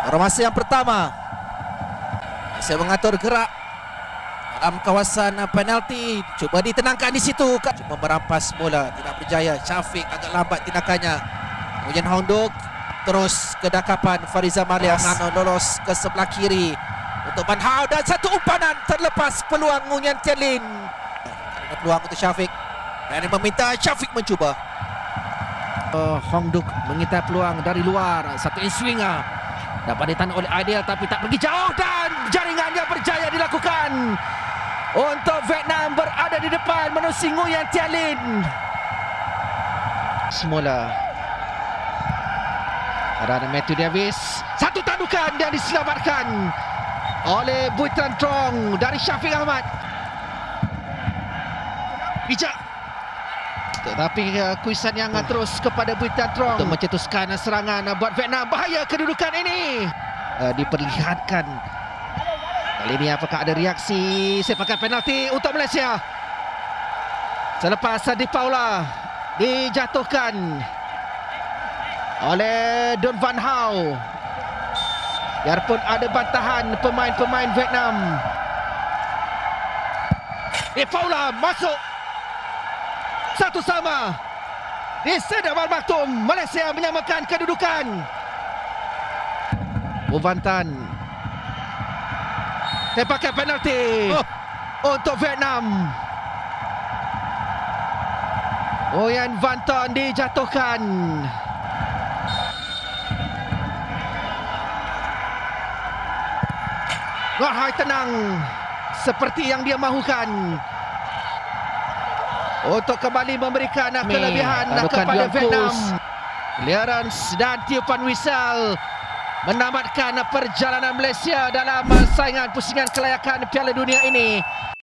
Masa yang pertama, saya mengatur gerak dalam kawasan penalti. Cuba ditenangkan di situ, cuba merampas bola, tidak berjaya. Syafiq agak lambat tindakannya. Kemudian Hongduk terus ke dakapan Farizal Malias, lolos ke sebelah kiri untuk Van Hau, dan satu umpanan terlepas peluang Nguyen Thian Linh. Ada peluang untuk Syafiq dan meminta Syafiq mencuba. Hongduk mengintai peluang dari luar, satu in-swinger dapat ditahan oleh Aidil tapi tak pergi jauh, dan jaringannya berjaya dilakukan untuk Vietnam berada di depan menerusi Nguyen Thian Linh. Semula ada Matthew Davis, satu tandukan yang diselamatkan oleh Bui Tran Trong dari Syafiq Ahmad. Bijak, tetapi kuisan yang terus kepada Bui Tran Trong untuk mencetuskan serangan buat Vietnam. Bahaya kedudukan ini diperlihatkan. Kali ini apakah ada reaksi sepakan penalti untuk Malaysia selepas Di Paula dijatuhkan oleh Don Van Hau. Biarpun ada bantahan pemain-pemain Vietnam, Di Paula masuk satu sama di Sedawan Maktum. Malaysia menyamakan kedudukan. Van Tan, tepakan penalti untuk Vietnam. Nguyen Van Tan dijatuhkan. Nguyen Hai tenang seperti yang dia mahukan untuk kembali memberikan kelebihan kepada Vietnam. Clearance dan tiupan whistle menamatkan perjalanan Malaysia dalam saingan pusingan kelayakan Piala Dunia ini.